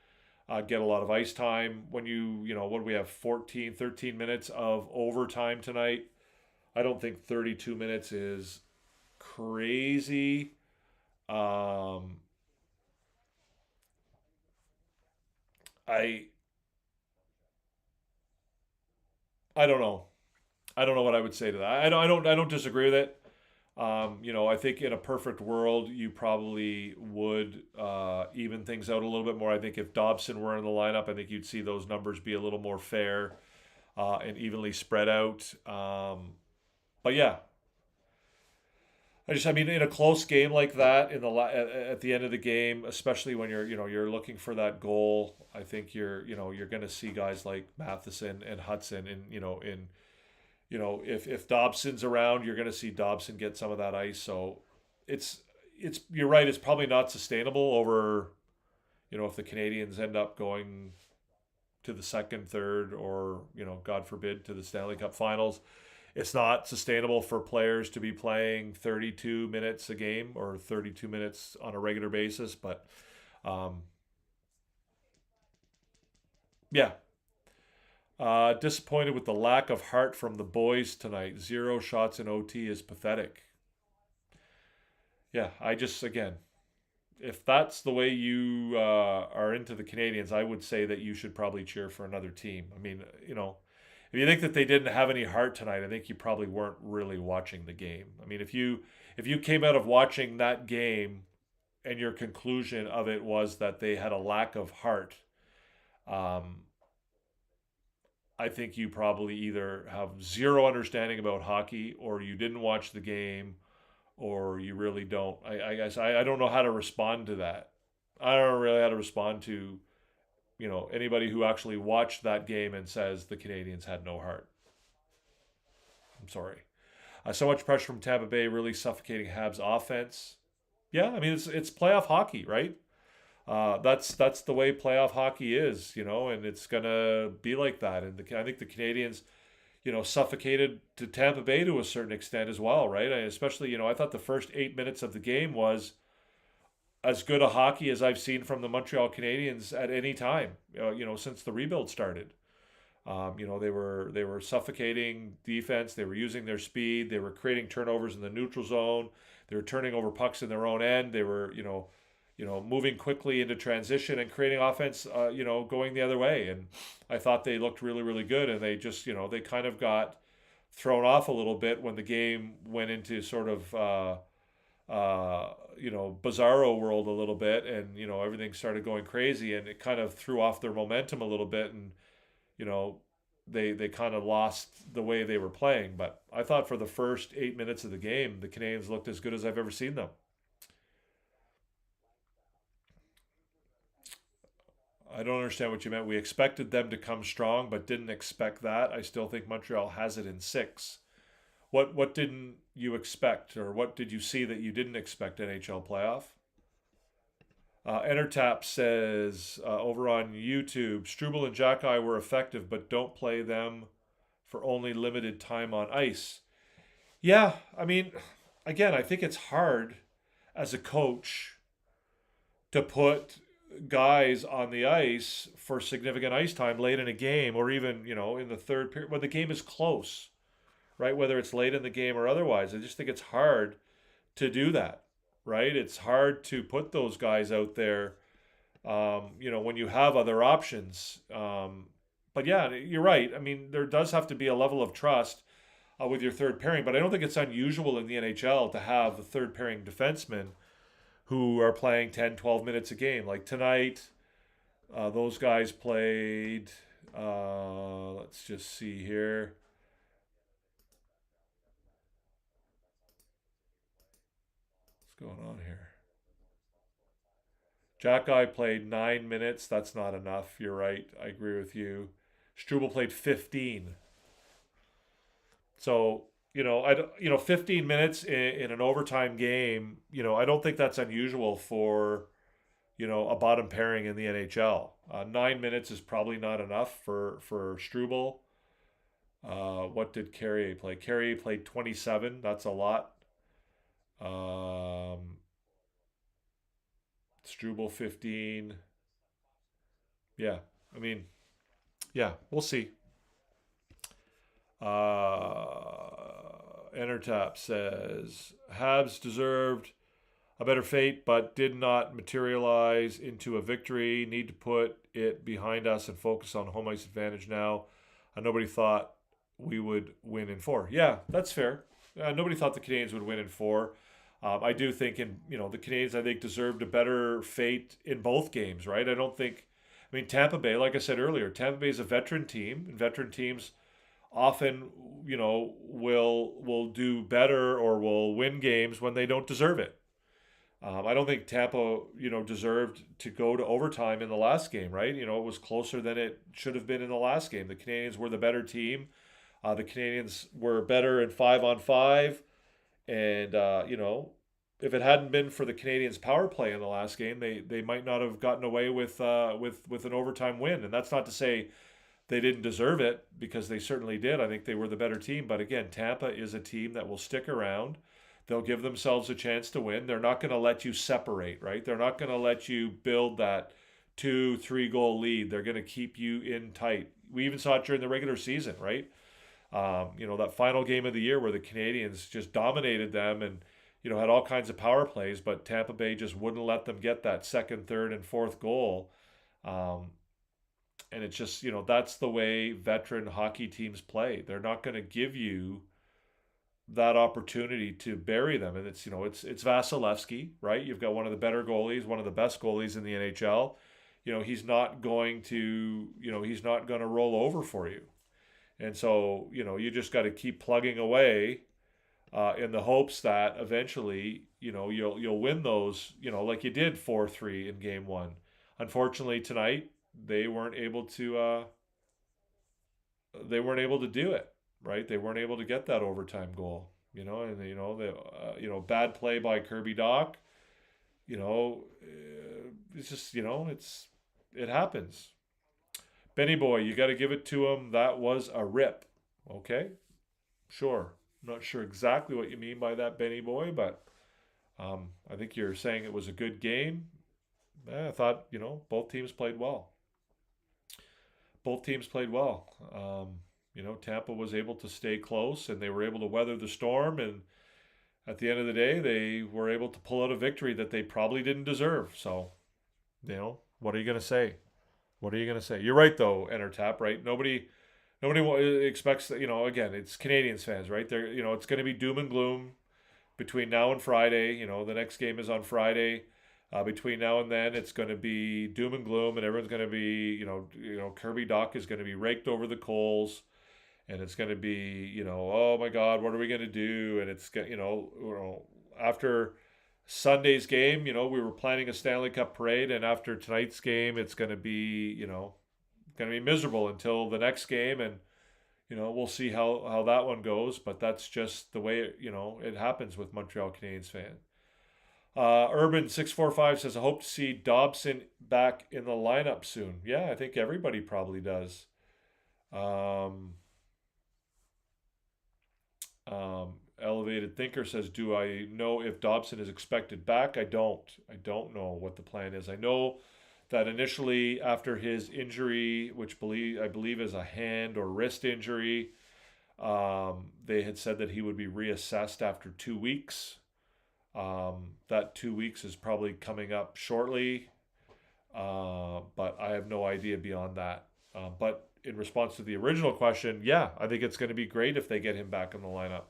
get a lot of ice time. When what do we have, 13 minutes of overtime tonight? I don't think 32 minutes is crazy. I don't know. I don't know what I would say to that. I don't disagree with it. I think in a perfect world, you probably would even things out a little bit more. I think if Dobson were in the lineup, I think you'd see those numbers be a little more fair and evenly spread out. But yeah, in a close game like that, at the end of the game, especially when you're looking for that goal, I think you're going to see guys like Matheson and Hudson, and if Dobson's around, you're going to see Dobson get some of that ice. So you're right. It's probably not sustainable over, if the Canadiens end up going to the second, third, or, God forbid, to the Stanley Cup Finals. It's not sustainable for players to be playing 32 minutes a game or 32 minutes on a regular basis. But, yeah. Disappointed with the lack of heart from the boys tonight. 0 shots in OT is pathetic. Yeah, again, if that's the way you are into the Canadiens, I would say that you should probably cheer for another team. I mean, if you think that they didn't have any heart tonight, I think you probably weren't really watching the game. I mean, if you came out of watching that game and your conclusion of it was that they had a lack of heart, I think you probably either have zero understanding about hockey, or you didn't watch the game, or you really don't. I guess I don't know how to respond to that. I don't know really how to respond to, anybody who actually watched that game and says the Canadiens had no heart. I'm sorry. So much pressure from Tampa Bay, really suffocating Habs offense. Yeah, I mean it's playoff hockey, right? That's the way playoff hockey is, and it's gonna be like that. And I think the Canadians, suffocated to Tampa Bay to a certain extent as well, right? Especially, I thought the first 8 minutes of the game was as good a hockey as I've seen from the Montreal Canadiens at any time, since the rebuild started. They were suffocating defense. They were using their speed. They were creating turnovers in the neutral zone. They were turning over pucks in their own end. They were, moving quickly into transition and creating offense, going the other way. And I thought they looked really, really good. And they just, they kind of got thrown off a little bit when the game went into sort of, bizarro world a little bit, and everything started going crazy, and it kind of threw off their momentum a little bit, and you know they kind of lost the way they were playing. But I thought for the first 8 minutes of the game, the Canadians looked as good as I've ever seen them. I don't understand what you meant. We expected them to come strong, but didn't expect that. I still think Montreal has it in six. What didn't you expect, or what did you see that you didn't expect NHL playoff? Entertap says over on YouTube, Struble and Jackeye were effective, but don't play them for only limited time on ice. Yeah, I mean, again, I think it's hard as a coach to put guys on the ice for significant ice time late in a game, or even in the third period when the game is close, right? Whether it's late in the game or otherwise, I just think it's hard to do that, right? It's hard to put those guys out there, when you have other options. But yeah, you're right. I mean, there does have to be a level of trust with your third pairing, but I don't think it's unusual in the NHL to have the third pairing defensemen who are playing 10, 12 minutes a game. Like tonight, those guys played, let's just see here. What's going on here? Jackeye played 9 minutes. That's not enough. You're right. I agree with you. Struble played 15. So, 15 minutes in an overtime game, I don't think that's unusual for, a bottom pairing in the NHL. 9 minutes is probably not enough for Struble. What did Carrier play? Carrier played 27. That's a lot. Struble 15. Yeah, I mean, yeah, we'll see. Entertap says Habs deserved a better fate, but did not materialize into a victory. Need to put it behind us and focus on home ice advantage now. Nobody thought we would win in four. Yeah, that's fair. Nobody thought the Canadiens would win in four. I do think the Canadiens, I think, deserved a better fate in both games, right? I mean, Tampa Bay, like I said earlier, Tampa Bay is a veteran team, and veteran teams often, will do better or will win games when they don't deserve it. I don't think Tampa, deserved to go to overtime in the last game, right? It was closer than it should have been in the last game. The Canadiens were the better team. The Canadiens were better in 5-on-5. And, if it hadn't been for the Canadiens' power play in the last game, they might not have gotten away with an overtime win. And that's not to say they didn't deserve it, because they certainly did. I think they were the better team. But again, Tampa is a team that will stick around. They'll give themselves a chance to win. They're not going to let you separate, right? They're not going to let you build that 2-3 goal lead. They're going to keep you in tight. We even saw it during the regular season, right? That final game of the year where the Canadiens just dominated them and, had all kinds of power plays, but Tampa Bay just wouldn't let them get that second, third, and fourth goal. And it's just, that's the way veteran hockey teams play. They're not going to give you that opportunity to bury them. And it's Vasilevsky, right? You've got one of the better goalies, one of the best goalies in the NHL. He's not going to roll over for you. And so, you just got to keep plugging away in the hopes that eventually, you'll win those, like you did 4-3 in game one. Unfortunately, tonight they weren't able to do it, right? They weren't able to get that overtime goal, and bad play by Kirby Dach. it's just, it happens. Benny Boy, you got to give it to him. That was a rip. Okay, sure. I'm not sure exactly what you mean by that, Benny Boy, but I think you're saying it was a good game. I thought, both teams played well. Both teams played well. Tampa was able to stay close and they were able to weather the storm. And at the end of the day, they were able to pull out a victory that they probably didn't deserve. So, what are you going to say? What are you going to say? You're right, though, Entertap, right? Nobody expects that, again, it's Canadiens fans, right? They're, it's going to be doom and gloom between now and Friday. The next game is on Friday. Between now and then, it's going to be doom and gloom, and everyone's going to be, Kirby Dach is going to be raked over the coals, and it's going to be, oh my God, what are we going to do? And it's, after Sunday's game, we were planning a Stanley Cup parade, and after tonight's game, it's going to be, going to be miserable until the next game, and we'll see how that one goes. But that's just the way it happens with Montreal Canadiens fans. Urban 645 says, I hope to see Dobson back in the lineup soon. Yeah, I think everybody probably does. Elevated Thinker says, do I know if Dobson is expected back? I don't know what the plan is. I know that initially after his injury, which I believe is a hand or wrist injury, they had said that he would be reassessed after 2 weeks. That 2 weeks is probably coming up shortly, but I have no idea beyond that. But in response to the original question, yeah, I think it's going to be great if they get him back in the lineup.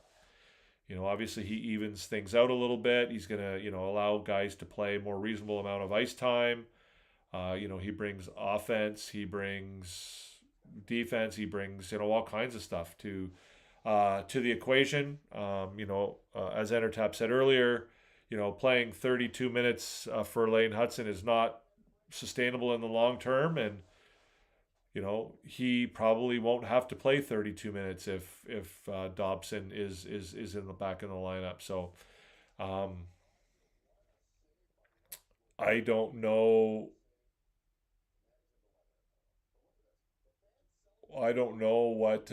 Obviously he evens things out a little bit. He's going to, allow guys to play a more reasonable amount of ice time. He brings offense, he brings defense, he brings, all kinds of stuff to the equation. As Entertap said earlier, playing 32 minutes for Lane Hudson is not sustainable in the long term, and he probably won't have to play 32 minutes if Dobson is in the back of the lineup. So I don't know. I don't know what.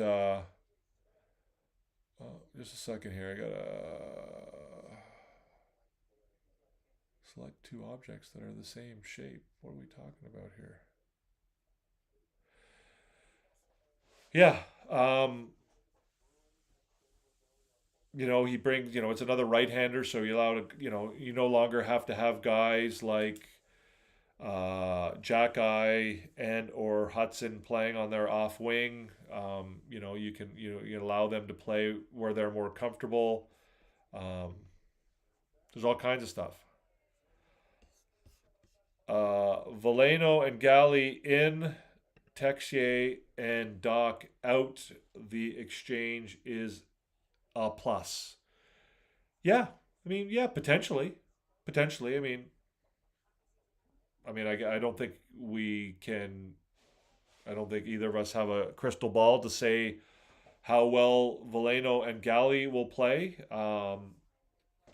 Just a second here. I gotta select two objects that are the same shape. What are we talking about here? Yeah. He brings, it's another right-hander, so you allow to, you no longer have to have guys like Jack-Eye and or Hudson playing on their off wing. You can allow them to play where they're more comfortable. There's all kinds of stuff. Veleno and Galley in, Texier and Dach out. The exchange is a plus. Yeah, potentially. I don't think we can. I don't think either of us have a crystal ball to say how well Veleno and Galley will play.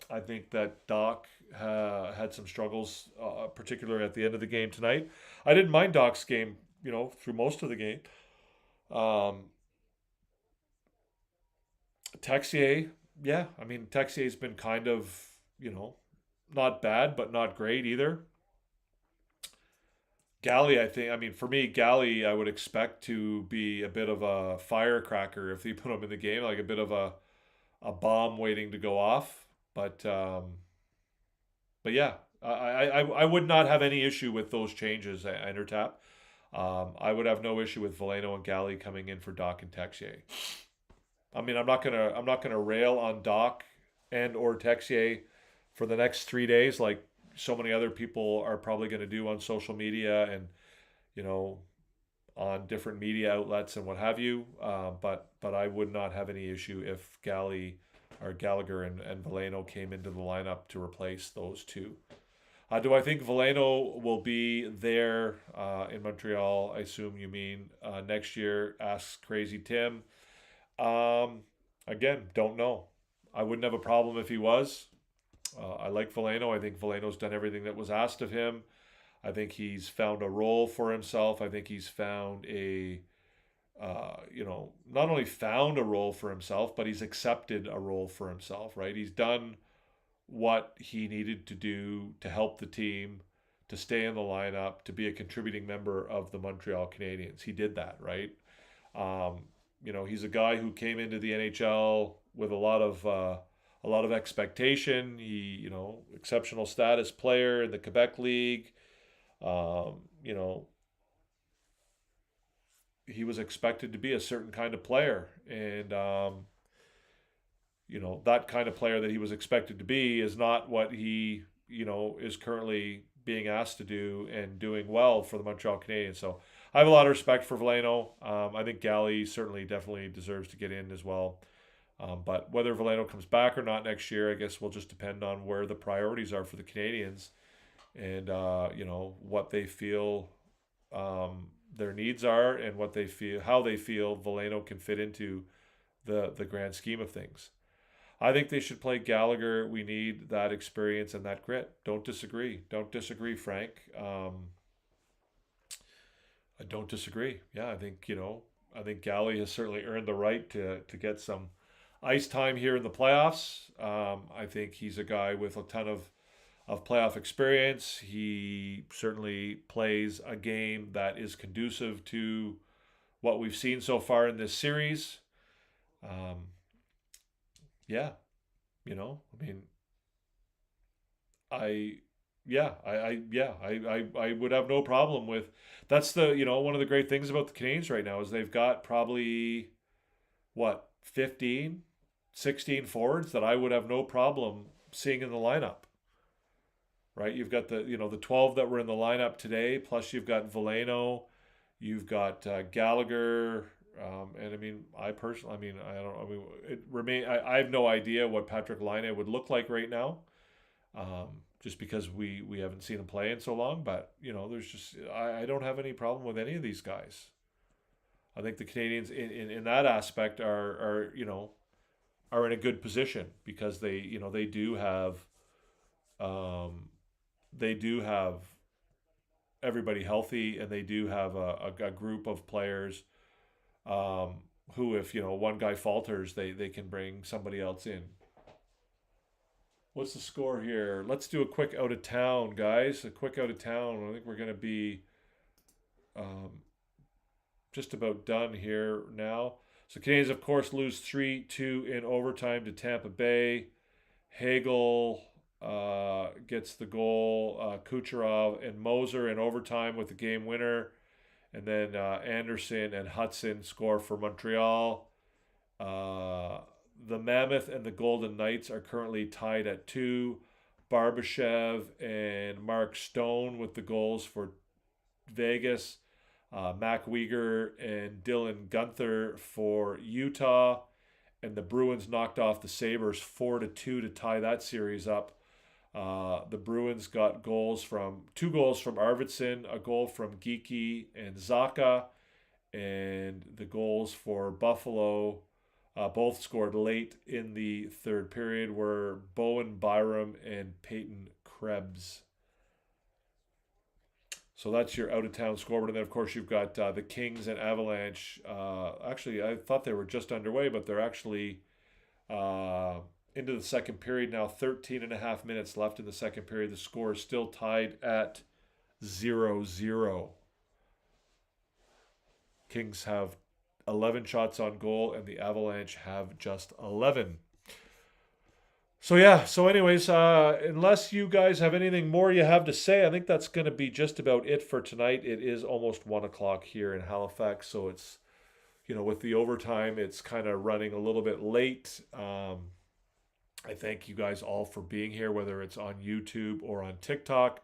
I think that Dach had some struggles, particularly at the end of the game tonight. I didn't mind Dach's game, through most of the game. Texier, yeah, Texier's been kind of, not bad, but not great either. Galley, I think, for me, Galley, I would expect to be a bit of a firecracker if they put him in the game, like a bit of a bomb waiting to go off. But yeah, I would not have any issue with those changes, Entertap. I would have no issue with Veleno and Galley coming in for Dach and Texier. I'm not gonna rail on Dach and or Texier for the next 3 days like so many other people are probably going to do on social media and on different media outlets and what have you. But I would not have any issue if Gallagher and Veleno came into the lineup to replace those two. Do I think Veleno will be there in Montreal? I assume you mean next year, asks Crazy Tim. Again, don't know. I wouldn't have a problem if he was. I like Veleno. I think Veleno's done everything that was asked of him. I think he's found a role for himself. I think he's found not only found a role for himself, but he's accepted a role for himself, right? He's done what he needed to do to help the team, to stay in the lineup, to be a contributing member of the Montreal Canadiens. He did that, right? He's a guy who came into the NHL with a lot of expectation. He, exceptional status player in the Quebec League. He was expected to be a certain kind of player, and that kind of player that he was expected to be is not what he, is currently being asked to do and doing well for the Montreal Canadiens. So I have a lot of respect for Veleno. I think Galley definitely deserves to get in as well. But whether Veleno comes back or not next year, I guess will just depend on where the priorities are for the Canadiens and, what they feel their needs are and how they feel Veleno can fit into the grand scheme of things. I think they should play Gallagher. We need that experience and that grit. Don't disagree, Frank. I don't disagree. Yeah, I think Galley has certainly earned the right to get some ice time here in the playoffs. I think he's a guy with a ton of playoff experience. He certainly plays a game that is conducive to what we've seen so far in this series. I would have no problem with. That's one of the great things about the Canadiens right now is they've got probably 15, 16 forwards that I would have no problem seeing in the lineup. Right, you've got the 12 that were in the lineup today, plus you've got Veleno, you've got Gallagher, and I have no idea what Patrick Laine would look like right now, just because we haven't seen him play in so long. But I don't have any problem with any of these guys. I think the Canadiens in that aspect are in a good position because they do have. They do have everybody healthy, and they do have a group of players who, if one guy falters, they can bring somebody else in. What's the score here? Let's do a quick out of town, guys. A quick out of town. I think we're going to be just about done here now. So Canadiens, of course, lose 3-2 in overtime to Tampa Bay. Hagel gets the goal. Kucherov and Moser in overtime with the game winner. And then Anderson and Hudson score for Montreal. The Mammoth and the Golden Knights are currently tied at 2. Barbashev and Mark Stone with the goals for Vegas. Mac Weegar and Dylan Guenther for Utah. And the Bruins knocked off the Sabres 4-2 to tie that series up. The Bruins got two goals from Arvidsson, a goal from Geekie and Zaka, and the goals for Buffalo, both scored late in the third period, were Bowen Byram and Peyton Krebs. So that's your out-of-town scoreboard. And then, of course, you've got the Kings and Avalanche. Actually, I thought they were just underway, but they're actually into the second period now. 13 and a half minutes left in the second period. The score is still tied at 0-0. Kings have 11 shots on goal, and the Avalanche have just 11. So anyways, unless you guys have anything more you have to say, I think that's going to be just about it for tonight. It is almost 1 o'clock here in Halifax, so it's, with the overtime, it's kind of running a little bit late. I thank you guys all for being here, whether it's on YouTube or on TikTok.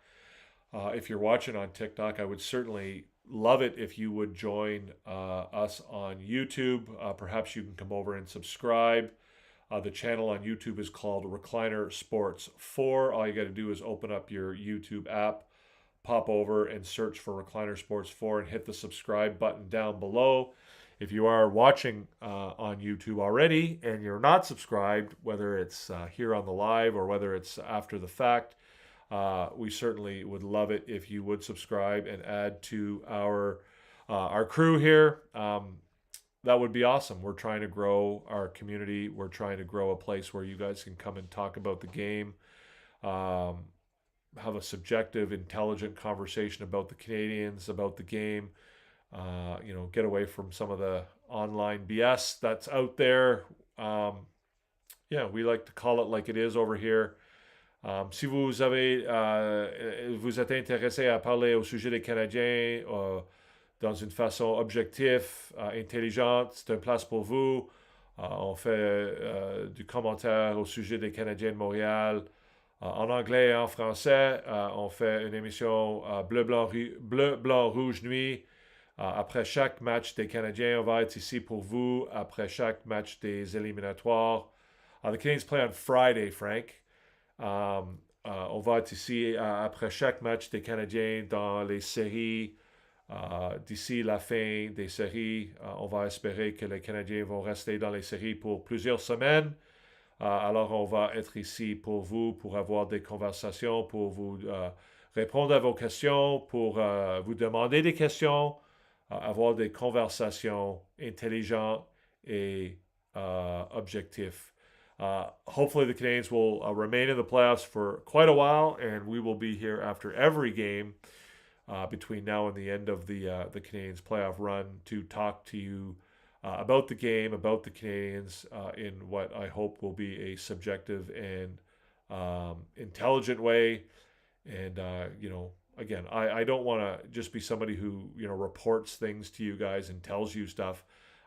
If you're watching on TikTok, I would certainly love it if you would join us on YouTube. Perhaps you can come over and subscribe. The channel on YouTube is called Recliner Sports 4. All you got to do is open up your YouTube app, pop over and search for Recliner Sports 4 and hit the subscribe button down below. If you are watching on YouTube already and you're not subscribed, whether it's here on the live or whether it's after the fact, we certainly would love it if you would subscribe and add to our crew here. That would be awesome. We're trying to grow our community. We're trying to grow a place where you guys can come and talk about the game, have a subjective, intelligent conversation about the Canadiens, about the game, get away from some of the online BS that's out there. We like to call it like it is over here. Si vous êtes intéressé à parler au sujet des Canadiens, dans une façon objective, intelligente, c'est une place pour vous. On fait du commentaire au sujet des Canadiens de Montréal en anglais et en français. On fait une émission bleu, blanc, rouge, nuit. Après chaque match des Canadiens, on va être ici pour vous. Après chaque match des éliminatoires. The Canadiens play on Friday, Frank. On va être ici après chaque match des Canadiens dans les séries. D'ici la fin des séries, on va espérer que les Canadiens vont rester dans les séries pour plusieurs semaines. Alors, on va être ici pour vous, pour avoir des conversations, pour vous répondre à vos questions, pour vous demander des questions, avoir des conversations intelligentes et objectives. Hopefully, the Canadiens will remain in the playoffs for quite a while, and we will be here after every game. Between now and the end of the Canadiens playoff run to talk to you about the game, about the Canadiens in what I hope will be a subjective and intelligent way. And, again, I don't want to just be somebody who, reports things to you guys and tells you stuff.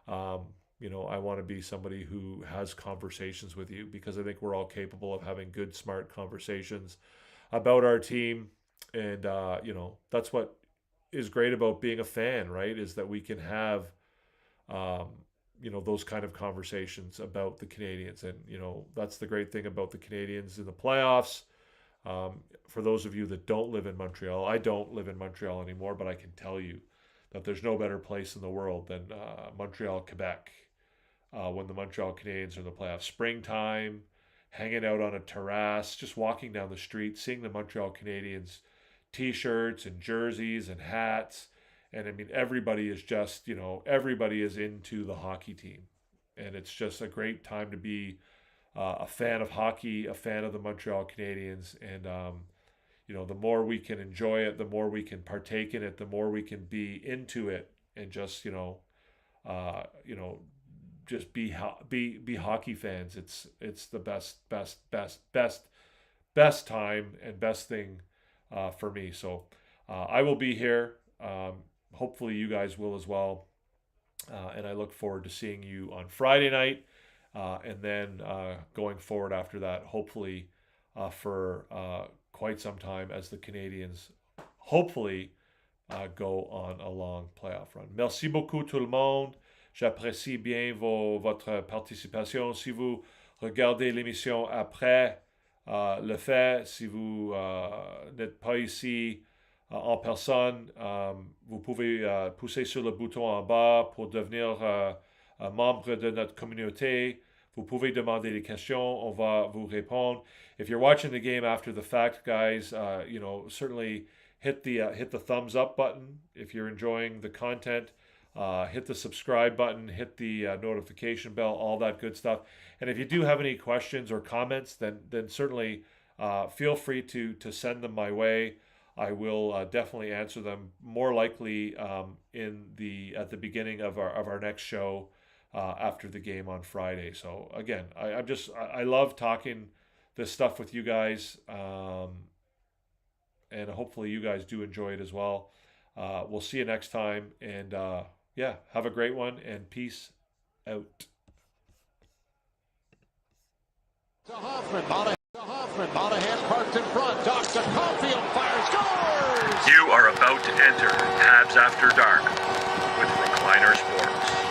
I want to be somebody who has conversations with you because I think we're all capable of having good, smart conversations about our team. And, that's what is great about being a fan, right? Is that we can have, those kind of conversations about the Canadiens. And, that's the great thing about the Canadiens in the playoffs. For those of you that don't live in Montreal, I don't live in Montreal anymore, but I can tell you that there's no better place in the world than Montreal, Quebec, when the Montreal Canadiens are in the playoffs. Springtime, hanging out on a terrace, just walking down the street, seeing the Montreal Canadiens T-shirts and jerseys and hats. And I mean, everybody is just, everybody is into the hockey team. And it's just a great time to be a fan of hockey, a fan of the Montreal Canadiens. And, the more we can enjoy it, the more we can partake in it, the more we can be into it and just, just be hockey fans. It's the best time and best thing for me. So I will be here. Hopefully you guys will as well. And I look forward to seeing you on Friday night. And then going forward after that, hopefully for quite some time as the Canadiens hopefully go on a long playoff run. Merci beaucoup tout le monde. J'apprécie bien votre participation. Si vous regardez l'émission après le fait, si vous n'êtes pas ici en personne, vous pouvez pousser sur le bouton en bas pour devenir membre de notre communauté. Vous pouvez demander des questions. On va vous répondre. If you're watching the game after the fact, guys, certainly hit the thumbs up button if you're enjoying the content. Hit the subscribe button, hit the notification bell, all that good stuff. And if you do have any questions or comments, then certainly feel free to send them my way. I will definitely answer them. More likely at the beginning of our next show after the game on Friday. So again, I love talking this stuff with you guys, and hopefully you guys do enjoy it as well. We'll see you next time, and have a great one, and peace out. To Hoffman, Monahan parked in front, Dr. Caulfield fires, scores! You are about to enter Tabs After Dark with Recliner Sports.